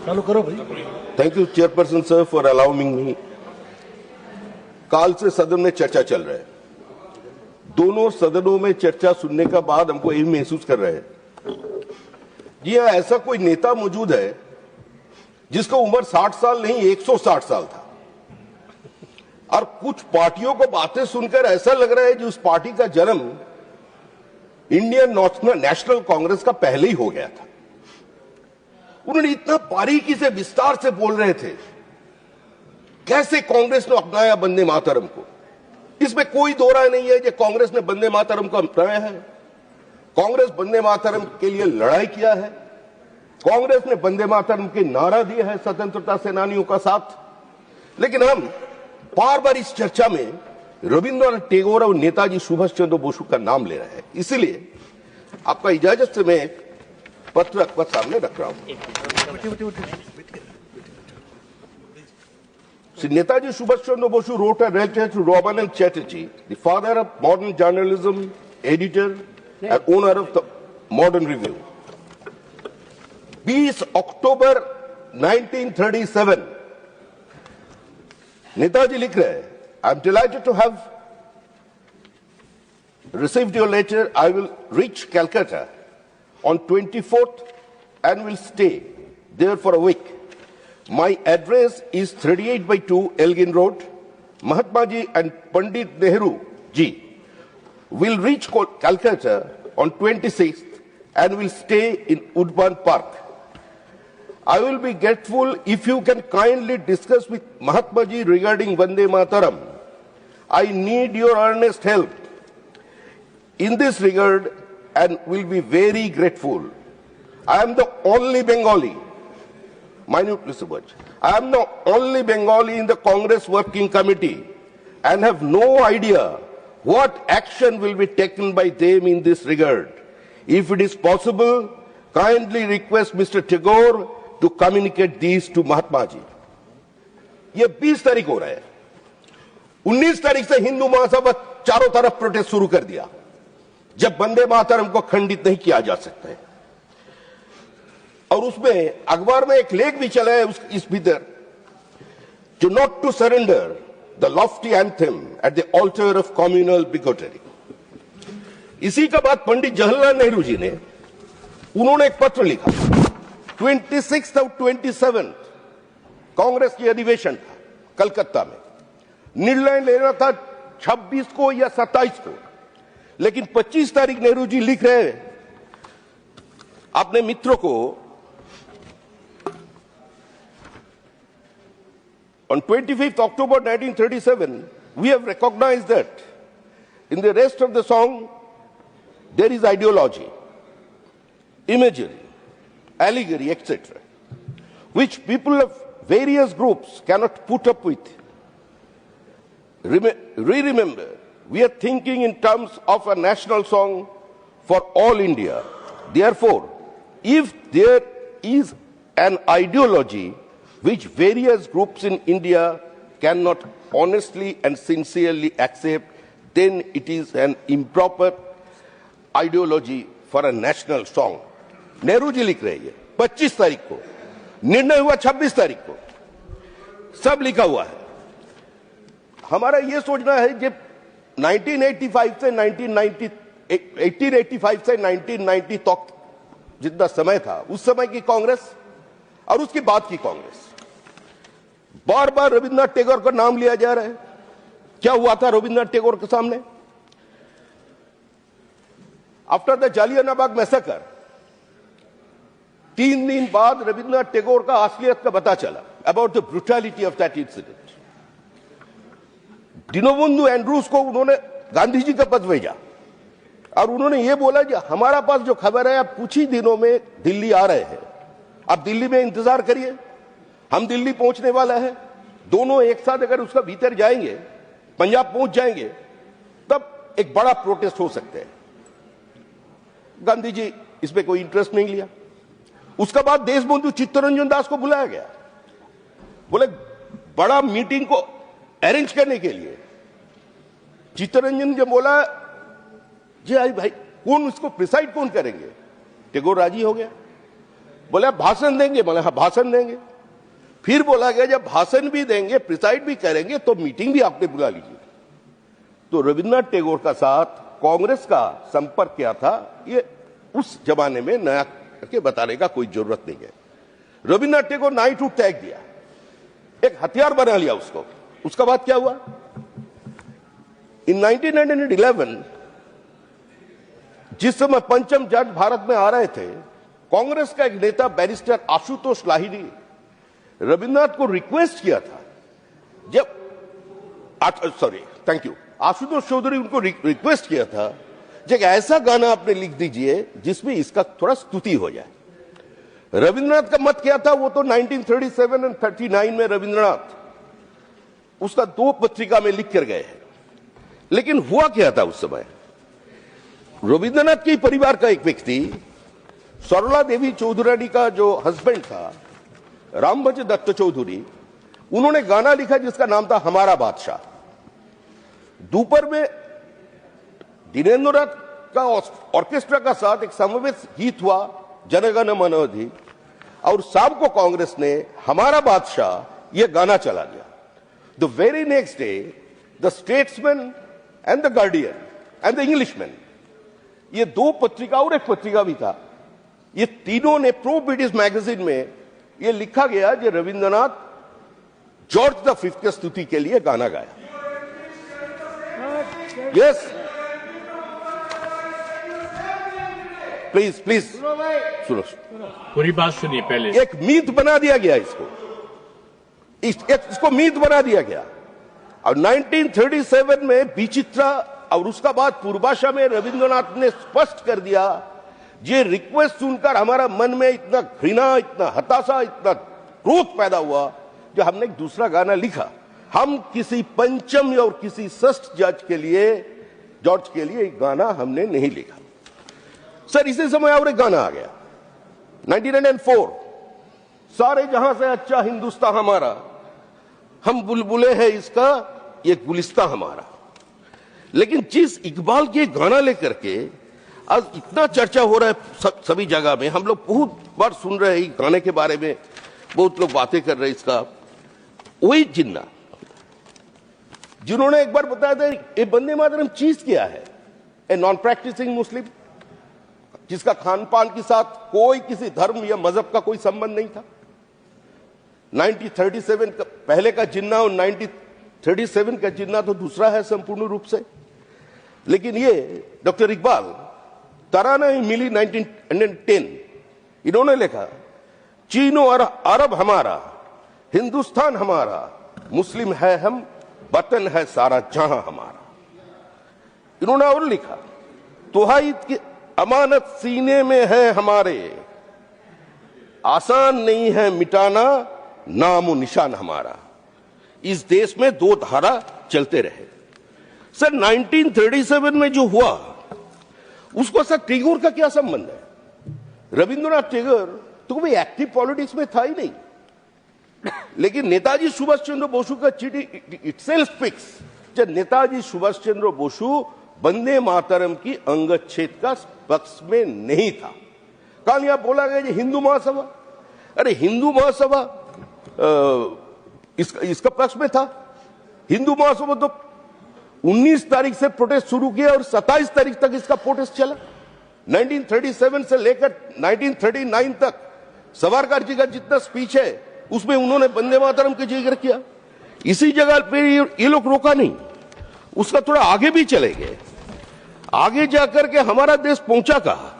चालू करो भाई। Thank you chairperson sir for allowing me. काल से सदन में चर्चा चल रहा है। दोनों सदनों में चर्चा सुनने का बाद हमको यही महसूस कर रहे हैं जी हाँ, ऐसा कोई नेता मौजूद है जिसका उम्र 60 साल नहीं 160 साल था। और कुछ पार्टियों को बातें सुनकर ऐसा लग रहा है कि उस पार्टी का जन्म इंडियन नेशनल कांग्रेस का पहले ही हो गया था। उन्होंने इतना बारीकी से विस्तार से बोल रहे थे कैसे कांग्रेस ने अपनाया वंदे मातरम को। इसमें कोई दो राय नहीं है कि कांग्रेस ने वंदे मातरम को अपनाया है। कांग्रेस वंदे मातरम के लिए लड़ाई किया है। कांग्रेस ने वंदे मातरम के नारा दिया है स्वतंत्रता सेनानियों का साथ। लेकिन हम बार बार इस चर्चा में रविंद्रनाथ टैगोर और नेताजी सुभाष चंद्र बोस का नाम ले रहे हैं। इसलिए आपका इजाजत से मैं पत्र आपका सामने रख रहा हूं। Shri Netaji Subhash Chandra Bose wrote a letter to Ramanand Chatterjee, the father of modern journalism, editor and owner of the Modern Review. 20 अक्टूबर 1937 नेताजी लिख रहे हैं, I am delighted to have received your letter. I will reach Calcutta on 24th and will stay there for a week. My address is 38/2 Elgin Road. Mahatma Ji and Pandit Nehru Ji will reach Calcutta on 26th and will stay in Woodburn Park. I will be grateful if you can kindly discuss with Mahatma Ji regarding Vande Mataram. I need your earnest help in this regard and will be very grateful. I am the only Bengali. I am the only Bengali in the Congress Working Committee and have no idea what action will be taken by them in this regard. If it is possible, kindly request Mr. Tagore to communicate these to Mahatma Ji. ये 20 तारीख हो रहा है। 19 तारीख से हिंदू महासभा चारों तरफ protest शुरू कर दिया जब वंदे मातरम को खंडित नहीं किया जा सकता है। और उसमें अखबार में एक लेख भी चला है इस भीतर, to not to surrender the lofty anthem at the altar of communal bigotry. इसी का बाद पंडित जवाहरलाल नेहरू जी ने उन्होंने एक पत्र लिखा। 26 और 27 कांग्रेस की अधिवेशन था कलकत्ता में। निर्णय लेना था 26 को या 27 को, लेकिन 25 तारीख नेहरू जी लिख रहे हैं अपने मित्रों को, on 25th October 1937, we have recognized that in the rest of the song there is ideology, imagery, allegory, etc., which people of various groups cannot put up with. Remember, we are thinking in terms of a national song for all India. Therefore, if there is an ideology which various groups in India cannot honestly and sincerely accept, then it is an improper ideology for a national song. Nehru ji लिख रहे हैं 25 तारीख को, निर्णय हुआ 26 तारीख को, सब लिखा हुआ है। हमारा यह सोचना है जब 1885 से 1990 तक जितना समय था, उस समय की कांग्रेस और उसके बाद की कांग्रेस, बार बार रविंद्रनाथ टैगोर का नाम लिया जा रहा है। क्या हुआ था रविंद्रनाथ टैगोर के सामने? आफ्टर द जालियनवाला मैसेकर 3 दिन बाद रविंद्रनाथ टैगोर का असलियत का पता चला, about the brutality of that incident. Deenbandhu Andrews को उन्होंने गांधी जी का पत्र भेजा और उन्होंने ये बोला कि हमारा पास जो खबर है, आप कुछ ही दिनों में दिल्ली आ रहे हैं, आप दिल्ली में इंतजार करिए, हम दिल्ली पहुंचने वाला है। दोनों एक साथ अगर उसका भीतर जाएंगे, पंजाब पहुंच जाएंगे, तब एक बड़ा प्रोटेस्ट हो सकते हैं। गांधी जी इसमें कोई इंटरेस्ट नहीं लिया। उसके बाद देशबंधु चित्तरंजन दास को बुलाया गया, बोले बड़ा मीटिंग को अरेंज करने के लिए। चित्तरंजन जो बोला, जी आई भाई कौन इसको प्रिसाइड कौन करेंगे? टैगोर राजी हो गया, बोले भाषण देंगे, बोले हाँ भाषण देंगे। फिर बोला गया जब भाषण भी देंगे, प्रिसाइड भी करेंगे तो मीटिंग भी आपने बुला लीजिए। तो रविन्द्रनाथ टैगोर का साथ कांग्रेस का संपर्क क्या था, ये उस जमाने में नया करके बताने का कोई जरूरत नहीं है। रविन्द्रनाथ टैगोर नाइट उठ त्याग दिया, एक हथियार बना लिया उसको। उसका बाद क्या हुआ? इन 1911 जिस समय पंचम जज भारत में आ रहे थे, कांग्रेस का एक नेता बैरिस्टर आशुतोष लाहिड़ी रविन्द्रनाथ को रिक्वेस्ट किया था, आशुतोष चौधरी उनको रिक्वेस्ट किया था कि ऐसा गाना आपने लिख दीजिए जिसमें इसका थोड़ा स्तुति हो जाए। रविन्द्रनाथ का मत क्या था? वो तो 1937 और 39 में रविन्द्रनाथ उसका 2 पत्रिका में लिख कर गए हैं। लेकिन हुआ क्या था उस समय? रविन्द्रनाथ के परिवार का एक व्यक्ति सरला देवी चौधरी का जो हस्बैंड था रामभज दत्त चौधरी, उन्होंने गाना लिखा जिसका नाम था हमारा बादशाह। दोपहर में दिनेंद्रनाथ का ऑर्केस्ट्रा का साथ एक समवेत गीत हुआ जनगण मन अधि, और शाम को कांग्रेस ने हमारा बादशाह यह गाना चला दिया। The very next day the statesman and the guardian and the Englishman, ये 2 पत्रिका और एक पत्रिका भी था, ये तीनों ने प्रो ब्रिटिश मैगजीन में यह लिखा गया कि रविन्द्रनाथ जॉर्ज V की स्तुति के लिए गाना गाया। यस, प्लीज सुनो, पूरी बात सुनिए पहले। एक मीत बना दिया गया इसको मीत बना दिया गया। और 1937 में विचित्रा और उसका बाद पूर्वाशा में रविन्द्रनाथ ने स्पष्ट कर दिया, ये रिक्वेस्ट सुनकर हमारा मन में इतना घृणा, इतना हताशा, इतना क्रोध पैदा हुआ जो हमने एक दूसरा गाना लिखा। हम किसी पंचम और किसी षष्ठ जज के लिए, जॉर्ज के लिए एक गाना हमने नहीं लिखा। सर इसी समय और एक गाना आ गया 1904, सारे जहां से अच्छा हिंदुस्तान हमारा, हम बुलबुले हैं इसका ये गुलिस्ता हमारा। लेकिन जिस इकबाल के गाना लेकर के आज इतना चर्चा हो रहा है सभी जगह में, हम लोग बहुत बार सुन रहे हैं गाने के बारे में, बहुत लोग बातें कर रहे हैं इसका, वही जिन्ना जिन्होंने एक बार बताया था ये वंदे मातरम चीज क्या है। ए नॉन प्रैक्टिसिंग मुस्लिम जिसका खान पान के साथ कोई किसी धर्म या मजहब का कोई संबंध नहीं था। 1937 का पहले का जिन्ना और 1937 का जिन्ना तो दूसरा है संपूर्ण रूप से। लेकिन ये डॉक्टर इकबाल तराना ही मिली 1910, इन्होंने लिखा चीन और अरब हमारा, हिंदुस्तान हमारा, मुस्लिम है हम, वतन है सारा जहां हमारा। इन्होंने और लिखा तोहाईद की अमानत सीने में है हमारे, आसान नहीं है मिटाना नाम निशान हमारा। इस देश में 2 धारा चलते रहे। सर 1937 में जो हुआ उसको सर टैगोर का क्या संबंध है? रविन्द्रनाथ टैगोर तो कोई एक्टिव पॉलिटिक्स में था ही नहीं। लेकिन नेताजी सुभाष चंद्र बोसु का चिट्ठी इटसेल्फ स्पीक्स, जब नेताजी सुभाष चंद्र बोसु वंदे मातरम की अंगच्छेद का पक्ष में नहीं था। कल यहां बोला गया हिंदू महासभा, अरे हिंदू महासभा इसका पक्ष में था। हिंदू महासभा तो 19 तारीख से प्रोटेस्ट शुरू किया और 27 तारीख तक इसका प्रोटेस्ट चला। 1937 से लेकर 1939 तक सावरकर जी का जितना स्पीच है उसमें उन्होंने वंदे मातरम का जिक्र किया। इसी जगह पे ये लोग रोका नहीं, उसका थोड़ा आगे भी चले गए। आगे जाकर के हमारा देश पहुंचा कहा।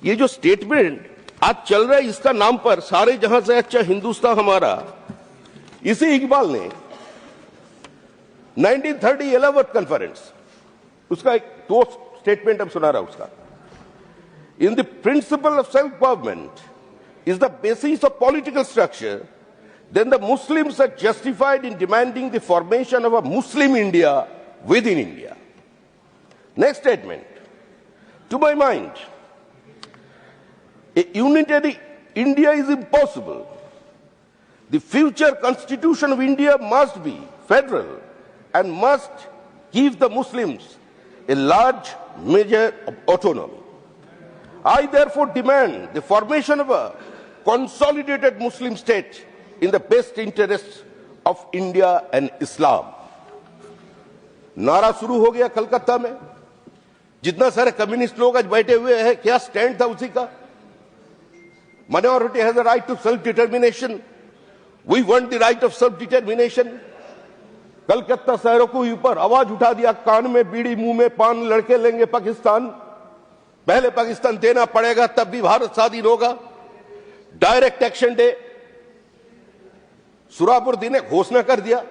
ये जो स्टेटमेंट आज चल रहा है इसका नाम पर सारे जहां से अच्छा हिंदुस्तान हमारा, इसी इकबाल ने 1930 11th कॉन्फ्रेंस उसका एक 2 स्टेटमेंट हम सुना रहा उसका। In the principle of self government is the basis of political structure, then the Muslims are justified in demanding the formation of a Muslim India within India. Next statement. To my mind, a unitary India is impossible. The future constitution of India must be federal and must give the Muslims a large major autonomy. I therefore demand the formation of a consolidated Muslim state in the best interests of India and Islam. नारा शुरू हो गया कलकत्ता में, जितना सारे communist लोग आज बैठे हुए हैं, क्या स्टैंड था उसी का? Minority has a right to self-determination. We want the right of self-determination. Calcutta शहरों को ऊपर आवाज उठा दिया, कान में बीड़ी मुंह में पान, लड़के लेंगे पाकिस्तान, पहले पाकिस्तान देना पड़ेगा तब भी भारत स्वाधीन होगा। डायरेक्ट एक्शन डे सुरापुर ने घोषणा कर दिया।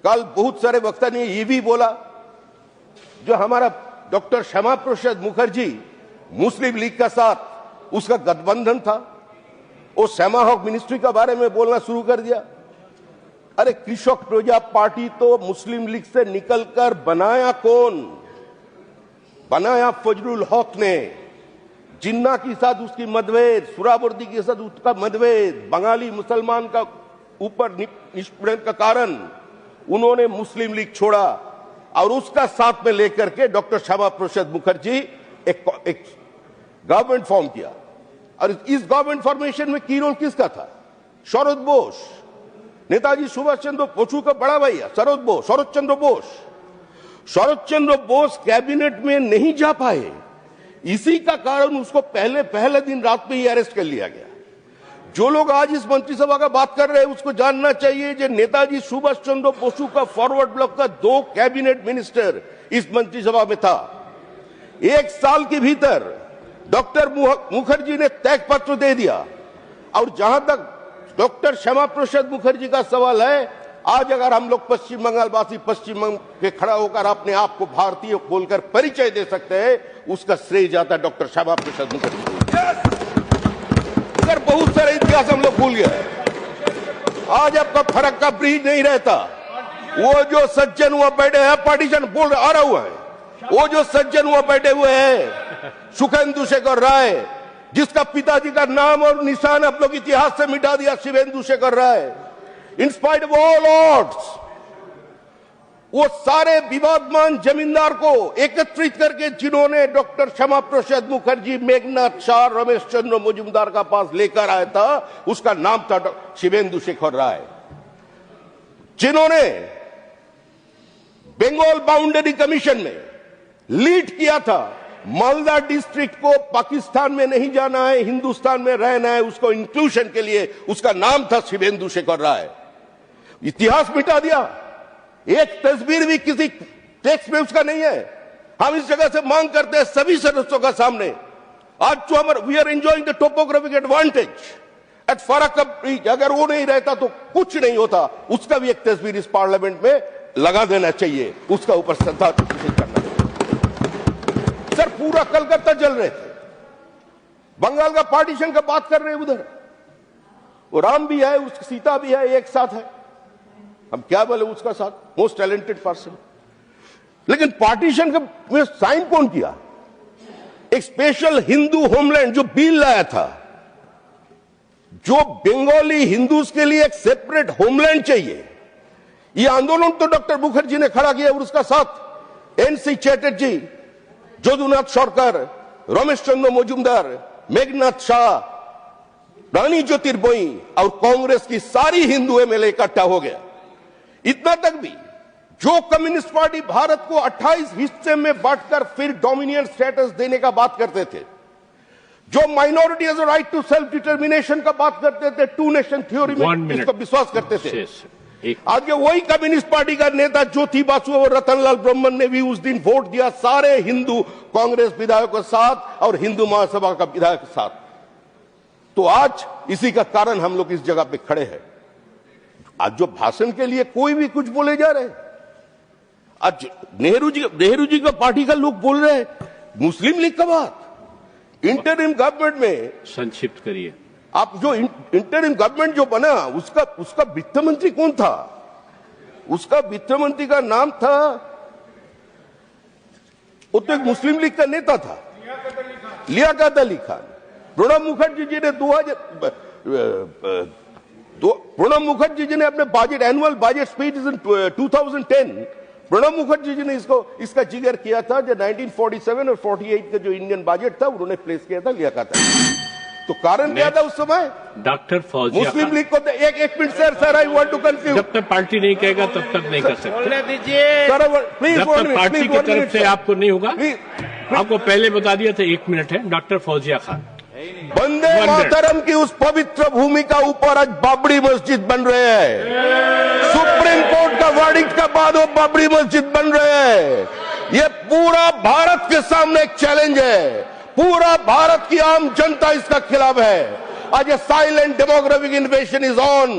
कल बहुत सारे वक्ता ने ये भी बोला, जो हमारा डॉक्टर श्यामा प्रसाद मुखर्जी मुस्लिम लीग का साथ उसका गठबंधन था, वो श्यामा हक मिनिस्ट्री के बारे में बोलना शुरू कर दिया। अरे कृषक प्रजा पार्टी तो मुस्लिम लीग से निकलकर बनाया कौन? बनाया फजलुल हक ने। जिन्ना के साथ उसकी मतभेद, सुरावर्दी के साथ उसका मतभेद, बंगाली मुसलमान का ऊपर निष्पीड़न का कारण उन्होंने मुस्लिम लीग छोड़ा और उसका साथ में लेकर के डॉक्टर श्यामा प्रसाद मुखर्जी एक गवर्नमेंट फॉर्म किया। और इस गवर्नमेंट फॉर्मेशन में की रोल किसका था? शरद बोस, नेताजी सुभाष चंद्र बोस का बड़ा भैया शरद चंद्र बोस। शरद चंद्र बोस कैबिनेट में नहीं जा पाए, इसी का कारण उसको पहले दिन रात में ही अरेस्ट कर लिया गया। जो लोग आज इस मंत्रिसभा का बात कर रहे हैं उसको जानना चाहिए कि नेताजी सुभाष चंद्र बोस का फॉरवर्ड ब्लॉक का 2 कैबिनेट मिनिस्टर इस मंत्रिसभा में था। 1 साल के भीतर डॉक्टर मुखर्जी ने त्याग पत्र दे दिया। और जहां तक डॉक्टर श्यामा प्रसाद मुखर्जी का सवाल है, आज अगर हम लोग पश्चिम बंगाल वासी पश्चिम बंगाल के खड़ा होकर अपने आप को भारतीय बोलकर परिचय दे सकते हैं, उसका श्रेय जाता है डॉक्टर श्यामा प्रसाद मुखर्जी को। बहुत सारे इतिहास हम लोग भूल गए। आज आपका फर्क का ब्रिज नहीं रहता। वो जो सज्जन हुआ बैठे हैं, पार्टीशन बोल आ रहा हुआ है, वो जो सज्जन हुआ बैठे हुए हैं सुखेंदु शेखर राय, जिसका पिताजी का नाम और निशान आप लोग इतिहास से मिटा दिया, Shivendu Shekhar Rai, in spite of all odds, वो सारे विवादमान जमींदार को एकत्रित करके जिन्होंने डॉक्टर श्यामा प्रसाद मुखर्जी, मेघनाथ शाह, रमेश चंद्र मजूमदार का पास लेकर आया था, उसका नाम था शिवेंदु शेखर राय। जिन्होंने बंगाल बाउंड्री कमीशन में लीड किया था, मालदा डिस्ट्रिक्ट को पाकिस्तान में नहीं जाना है, हिंदुस्तान में रहना है, उसको इंक्लूजन के लिए उसका नाम था शिवेंदु शेखर राय। इतिहास मिटा दिया, एक तस्वीर भी किसी टेक्स्ट में उसका नहीं है। हम इस जगह से मांग करते हैं सभी सदस्यों का सामने, आज जो हमारे we are enjoying the topographic advantage at Farakka bridge, अगर वो नहीं रहता तो कुछ नहीं होता। उसका भी एक तस्वीर इस पार्लियामेंट में लगा देना चाहिए, उसका ऊपर श्रद्धा करना चाहिए। सर पूरा कलकत्ता जल रहे थे, बंगाल का पार्टीशन का बात कर रहे हैं, उधर वो राम भी है, उसकी सीता भी है, एक साथ है। हम क्या बोले उसका साथ, मोस्ट टैलेंटेड पर्सन। लेकिन पार्टीशन का में साइन कौन किया? एक स्पेशल हिंदू होमलैंड जो बिल लाया था, जो बंगाली हिंदूज के लिए एक सेपरेट होमलैंड चाहिए, ये आंदोलन तो डॉक्टर मुखर्जी ने खड़ा किया और उसका साथ एनसी चैटर्जी, जदुनाथ सरकार, रमेश चंद्र मजूमदार, मेघनाथ शाह, रानी ज्योतिर्मयी और कांग्रेस की सारी हिंदू एमएलए इकट्ठा हो गया। इतना तक भी जो कम्युनिस्ट पार्टी भारत को 28 हिस्से में बांटकर फिर डोमिनियन स्टेटस देने का बात करते थे, जो minority has a right to self determination का बात करते थे, 2 नेशन थ्योरी में इसको विश्वास करते थे, आज वही कम्युनिस्ट पार्टी का नेता ज्योति बासु और रतनलाल ब्रह्मन ने भी उस दिन वोट दिया सारे हिंदू कांग्रेस विधायकों के साथ और हिंदू महासभा का विधायक के साथ। तो आज इसी का कारण हम लोग इस जगह पे खड़े हैं। आज जो भाषण के लिए कोई भी कुछ बोले जा रहे हैं, आज नेहरू जी का पार्टी का लोग बोल रहे हैं मुस्लिम लीग का बात। इंटरिम गवर्नमेंट में संक्षिप्त करिए आप, जो इंटरिम गवर्नमेंट जो बना उसका वित्त मंत्री कौन था? उसका वित्त मंत्री का नाम था, वो तो एक मुस्लिम लीग का नेता था, लियाकत अली खान। प्रणब मुखर्जी जी ने प्रणब मुखर्जी जी ने अपने budget annual budget speech in 2010, Pranab Mukherjee ji ने इसका जिक्र किया था जो 1947 और 48 का जो इंडियन बजट था उन्होंने प्लेस किया था लियाकत अली। तो कारण क्या था उस समय? डॉक्टर फौजिया मुस्लिम लीग को एक minute sir I want to confuse. जब तक पार्टी नहीं कहेगा तब तक नहीं कर सकते सर प्लीज, जब तक पार्टी की तरफ से आपको नहीं होगा। आपको पहले बता दिया था 1 मिनट है। डॉक्टर फौजिया खान, वंदे मातरम की उस पवित्र भूमि का ऊपर आज बाबरी मस्जिद बन रहे हैं। सुप्रीम कोर्ट का वर्डिक्ट के बाद वो बाबरी मस्जिद बन रहे हैं। ये पूरा भारत के सामने एक चैलेंज है। पूरा भारत की आम जनता इसका खिलाफ है। आज ये साइलेंट डेमोग्राफिक इन्वेशन इज ऑन।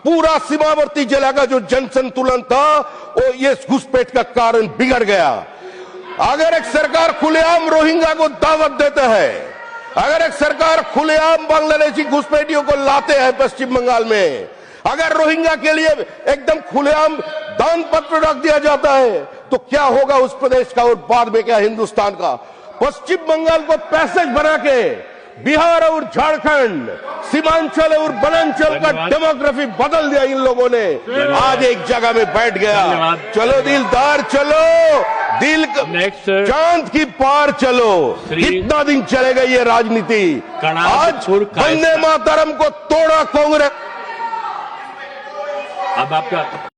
पूरा सीमावर्ती जिला का जो जनसंतुलन था वो ये घुसपैठ का कारण बिगड़ गया। अगर एक सरकार खुलेआम रोहिंग्या को दावत देते हैं, अगर एक सरकार खुलेआम बांग्लादेशी घुसपैठियों को लाते हैं पश्चिम बंगाल में, अगर रोहिंग्या के लिए एकदम खुलेआम दान पत्र रख दिया जाता है तो क्या होगा उस प्रदेश का और बाद में क्या हिंदुस्तान का? पश्चिम बंगाल को पैसेज बना के बिहार और झारखंड, सीमांचल और वनांचल का डेमोग्राफी बदल दिया इन लोगों ने। आज एक जगह में बैठ गया। चलो दिलदार, चलो दिल चांद की पार चलो। कितना दिन चलेगा ये राजनीति? आज वंदे मातरम को तोड़ा कांग्रेस। अब आपका